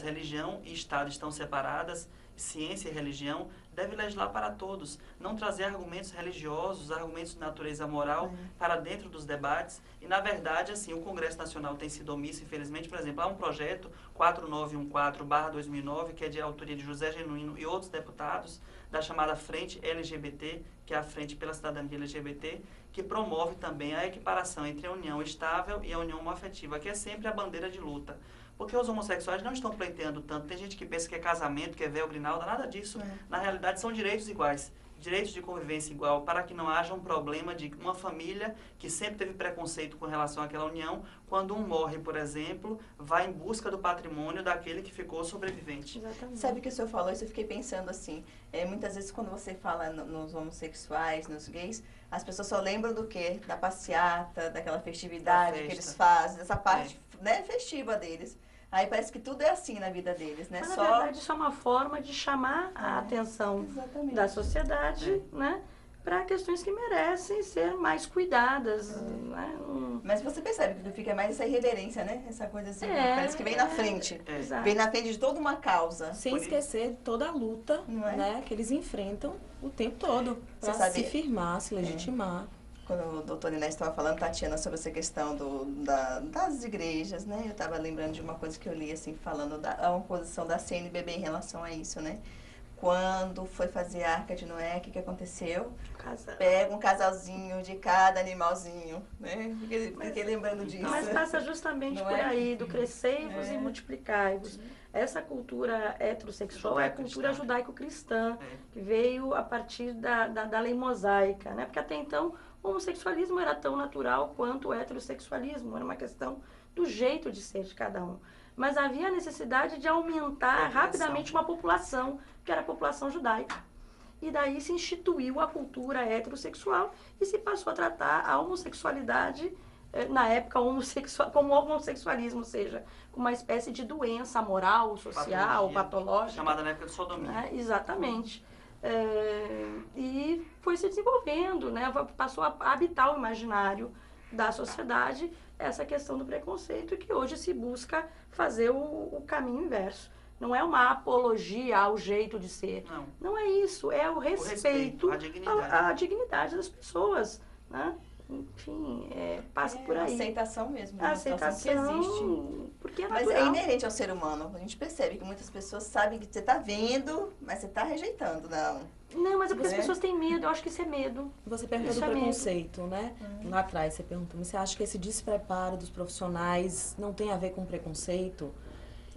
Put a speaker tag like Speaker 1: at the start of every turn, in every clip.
Speaker 1: religião e Estado estão separadas, ciência e religião, deve legislar para todos, não trazer argumentos religiosos, argumentos de natureza moral para dentro dos debates. E, na verdade, assim, o Congresso Nacional tem sido omisso, infelizmente. Por exemplo, há um projeto 4914/2009, que é de autoria de José Genuíno e outros deputados, da chamada Frente LGBT, que é a Frente pela Cidadania LGBT, que promove também a equiparação entre a união estável e a união homoafetiva, que é sempre a bandeira de luta. Porque os homossexuais não estão pleiteando tanto. Tem gente que pensa que é casamento, que é véu, grinalda, nada disso. Na realidade, são direitos iguais. Direitos de convivência igual, para que não haja um problema de uma família que sempre teve preconceito com relação àquela união. Quando um morre, por exemplo, vai em busca do patrimônio daquele que ficou sobrevivente.
Speaker 2: Exatamente. Sabe que o senhor falou isso? Eu fiquei pensando assim, muitas vezes quando você fala nos homossexuais, nos gays, as pessoas só lembram do quê? Da passeata, daquela festividade que eles fazem, dessa parte festiva deles. Aí parece que tudo é assim na vida deles, né?
Speaker 3: Mas, na verdade, isso é uma forma de chamar a atenção da sociedade, né? Para questões que merecem ser mais cuidadas. Né?
Speaker 2: Mas você percebe que fica mais essa irreverência, né? Essa coisa assim, parece que vem na frente. Vem na frente de toda uma causa.
Speaker 4: Sem esquecer toda a luta né, que eles enfrentam o tempo todo. Para se firmar, se legitimar.
Speaker 2: Quando o doutor Inés estava falando, Tatiana, sobre essa questão das igrejas, né? Eu estava lembrando de uma coisa que eu li, assim, falando da oposição da CNBB em relação a isso, né? Quando foi fazer a Arca de Noé, o que aconteceu? Pega um casalzinho de cada animalzinho, né? Fiquei lembrando disso.
Speaker 3: Mas passa justamente por aí, do crescei-vos e multiplicai-vos. Essa cultura heterossexual é a cultura judaico-cristã, que veio a partir da lei mosaica, né? Porque até então o homossexualismo era tão natural quanto o heterossexualismo, era uma questão do jeito de ser de cada um. Mas havia a necessidade de aumentar rapidamente uma população, que era a população judaica. E daí se instituiu a cultura heterossexual e se passou a tratar a homossexualidade, na época, como homossexualismo, ou seja, uma espécie de doença moral, social, patológica.
Speaker 1: Chamada na época de sodomia.
Speaker 3: Exatamente. E foi se desenvolvendo, né? Passou a habitar o imaginário da sociedade essa questão do preconceito, que hoje se busca fazer o caminho inverso. Não é uma apologia ao jeito de ser. Não é isso, é o respeito à dignidade das pessoas, né? Enfim, passa por aí.
Speaker 2: A aceitação mesmo.
Speaker 3: A aceitação
Speaker 2: que existe.
Speaker 3: Porque é
Speaker 2: natural. Mas é inerente ao ser humano. A gente percebe que muitas pessoas sabem que você está vendo, mas você está rejeitando,
Speaker 3: Não, mas é porque as pessoas têm medo. Eu acho que isso é medo.
Speaker 4: Você perguntou do preconceito, né? Lá atrás você perguntou, mas você acha que esse despreparo dos profissionais não tem a ver com preconceito?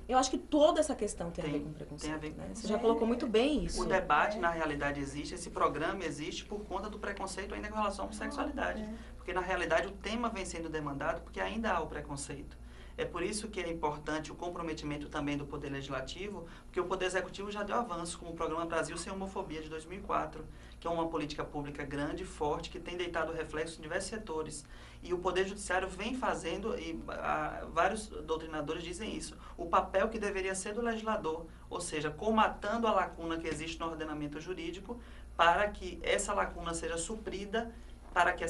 Speaker 4: Eu acho que toda essa questão tem a ver com preconceito. Tem a ver com Você já colocou muito bem isso.
Speaker 1: O debate, na realidade, existe. Esse programa existe por conta do preconceito ainda com relação à homossexualidade. Porque, na realidade, o tema vem sendo demandado porque ainda há o preconceito. É por isso que é importante o comprometimento também do Poder Legislativo, porque o Poder Executivo já deu avanço com o Programa Brasil Sem Homofobia de 2004, que é uma política pública grande, forte, que tem deitado reflexos em diversos setores. E o Poder Judiciário vem fazendo, e vários doutrinadores dizem isso, o papel que deveria ser do legislador, ou seja, comatando a lacuna que existe no ordenamento jurídico para que essa lacuna seja suprida, para que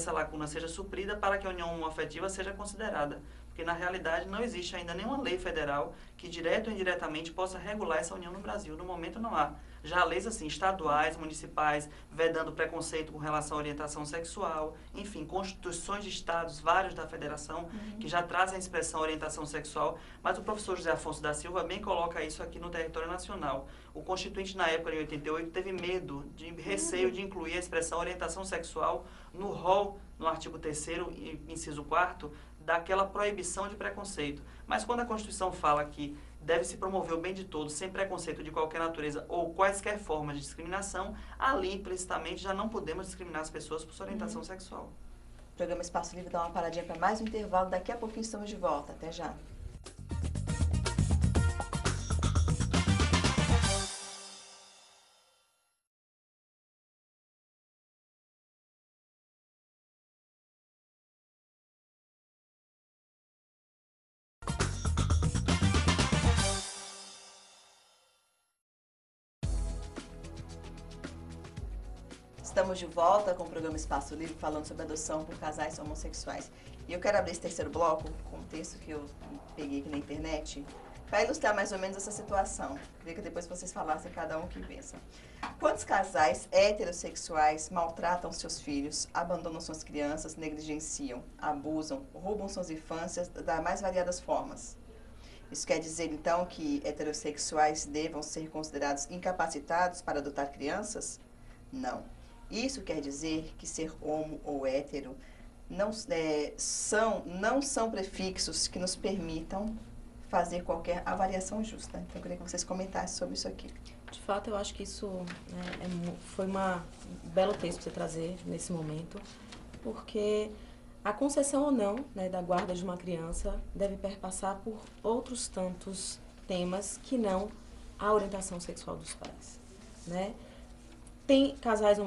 Speaker 1: a união homoafetiva seja considerada. Porque, na realidade, não existe ainda nenhuma lei federal que, direto ou indiretamente, possa regular essa união no Brasil. No momento, não há. Já há leis, assim, estaduais, municipais, vedando preconceito com relação à orientação sexual, enfim, constituições de estados, vários da federação, que já trazem a expressão orientação sexual, mas o professor José Afonso da Silva bem coloca isso aqui no território nacional. O constituinte, na época, em 88, teve medo, receio de incluir a expressão orientação sexual no rol, no artigo 3º, inciso 4º, daquela proibição de preconceito. Mas quando a Constituição fala que deve-se promover o bem de todos, sem preconceito de qualquer natureza ou quaisquer formas de discriminação, ali implicitamente já não podemos discriminar as pessoas por sua orientação sexual.
Speaker 2: O programa Espaço Livre dá uma paradinha para mais um intervalo, daqui a pouquinho estamos de volta. Até já. Estamos de volta com o programa Espaço Livre, falando sobre adoção por casais homossexuais. E eu quero abrir esse terceiro bloco com um texto que eu peguei aqui na internet, Para ilustrar mais ou menos essa situação, queria que depois vocês falassem cada um o que pensa. Quantos casais heterossexuais maltratam seus filhos, abandonam suas crianças, negligenciam, abusam, roubam suas infâncias das mais variadas formas? Isso quer dizer, então, que heterossexuais devam ser considerados incapacitados para adotar crianças? Não. Isso quer dizer que ser homo ou hétero não são prefixos que nos permitam fazer qualquer avaliação justa. Então, eu queria que vocês comentassem sobre isso aqui.
Speaker 4: De fato, eu acho que isso foi um belo texto para você trazer nesse momento, porque a concessão ou não, né, da guarda de uma criança deve perpassar por outros tantos temas que não a orientação sexual dos pais, né? Tem casais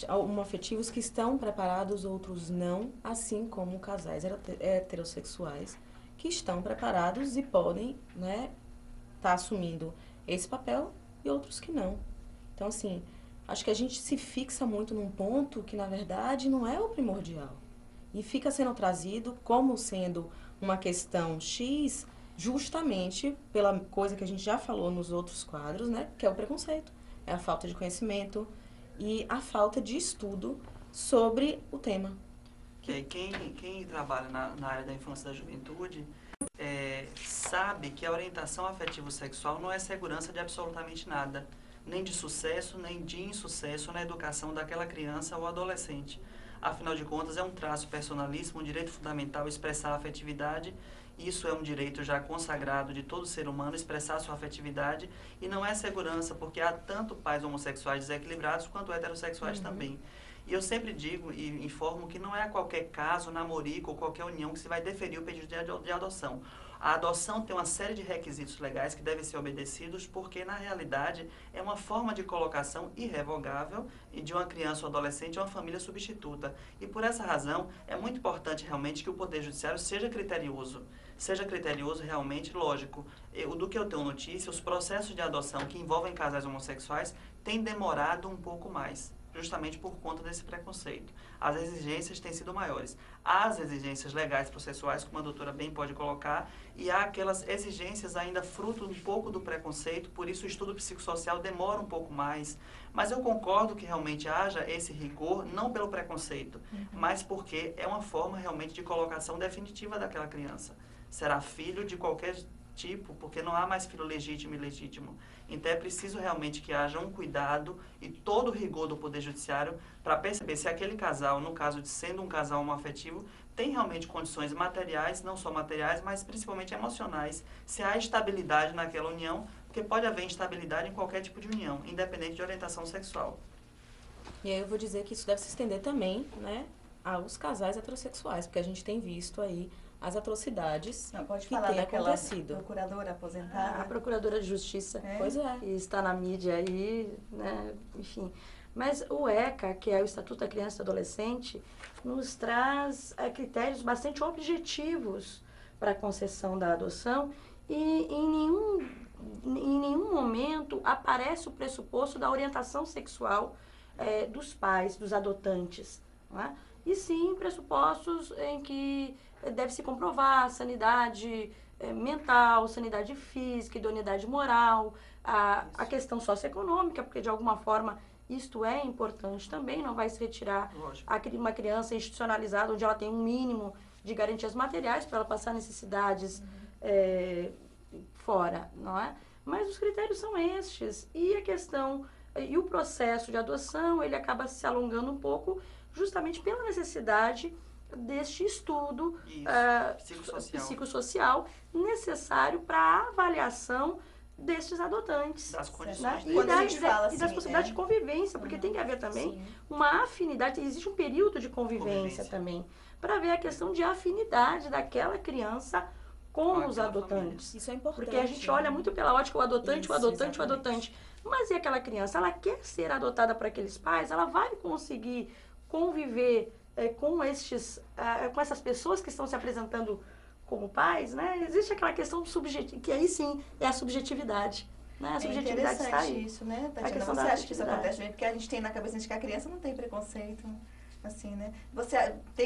Speaker 4: homoafetivos que estão preparados, outros não, assim como casais heterossexuais que estão preparados e podem, né, tá assumindo esse papel e outros que não. Então, assim, acho que a gente se fixa muito num ponto que, na verdade, não é o primordial. E fica sendo trazido como sendo uma questão X, justamente pela coisa que a gente já falou nos outros quadros, né, que é o preconceito. É a falta de conhecimento e a falta de estudo sobre o tema.
Speaker 1: Quem trabalha na área da infância e da juventude sabe que a orientação afetivo-sexual não é segurança de absolutamente nada, nem de sucesso, nem de insucesso na educação daquela criança ou adolescente. Afinal de contas, é um traço personalíssimo, um direito fundamental expressar a afetividade. Isso é um direito já consagrado de todo ser humano, expressar sua afetividade, e não é segurança, porque há tanto pais homossexuais desequilibrados quanto heterossexuais também. E eu sempre digo e informo que não é a qualquer caso, namorico ou qualquer união que se vai deferir o pedido de adoção. A adoção tem uma série de requisitos legais que devem ser obedecidos, porque na realidade é uma forma de colocação irrevogável de uma criança ou adolescente a uma família substituta. E por essa razão é muito importante realmente que o Poder Judiciário seja criterioso. Seja criterioso realmente, lógico. Do que eu tenho notícia, os processos de adoção que envolvem casais homossexuais têm demorado um pouco mais, justamente por conta desse preconceito. As exigências têm sido maiores. Há as exigências legais processuais, como a doutora bem pode colocar, e há aquelas exigências ainda fruto um pouco do preconceito, por isso o estudo psicossocial demora um pouco mais. Mas eu concordo que realmente haja esse rigor, não pelo preconceito, mas porque é uma forma realmente de colocação definitiva daquela criança. Será filho de qualquer tipo, porque não há mais filho legítimo e ilegítimo. Então é preciso realmente que haja um cuidado e todo o rigor do Poder Judiciário para perceber se aquele casal, no caso de sendo um casal homoafetivo, tem realmente condições materiais, não só materiais, mas principalmente emocionais, se há estabilidade naquela união, porque pode haver instabilidade em qualquer tipo de união, independente de orientação sexual.
Speaker 4: E aí eu vou dizer que isso deve se estender também, né, aos casais heterossexuais, porque a gente tem visto aí as atrocidades
Speaker 2: pode
Speaker 4: que
Speaker 2: falar
Speaker 4: têm
Speaker 2: daquela
Speaker 4: acontecido.
Speaker 2: Procuradora aposentada.
Speaker 3: A Procuradora de Justiça.
Speaker 4: Pois é.
Speaker 3: Que está na mídia aí, né, enfim. Mas o ECA, que é o Estatuto da Criança e do Adolescente, nos traz critérios bastante objetivos para a concessão da adoção e em nenhum momento aparece o pressuposto da orientação sexual dos pais, dos adotantes, não é? E sim pressupostos em que deve-se comprovar a sanidade mental, sanidade física, idoneidade moral, a questão socioeconômica, porque de alguma forma isto é importante também, não vai se retirar uma criança institucionalizada onde ela tem um mínimo de garantias materiais para ela passar necessidades fora, não é? Mas os critérios são estes, e a questão, e o processo de adoção, ele acaba se alongando um pouco justamente pela necessidade deste estudo psicossocial necessário para a avaliação destes adotantes.
Speaker 1: Das condições
Speaker 3: né? E das possibilidades de convivência, porque tem que haver também uma afinidade, existe um período de convivência também, para ver a questão de afinidade daquela criança com os adotantes.
Speaker 4: Família. Isso é importante.
Speaker 3: Porque a gente olha muito pela ótica o adotante. Mas e aquela criança? Ela quer ser adotada por aqueles pais? Ela vai conseguir conviver com essas pessoas que estão se apresentando como pais, né? Existe aquela questão subjetiva, que aí sim é a subjetividade. Né? A subjetividade está aí.
Speaker 2: Isso, né, Tatiana? Você acha que isso acontece bem? Porque a gente tem na cabeça de que a criança não tem preconceito, assim, né? Você tem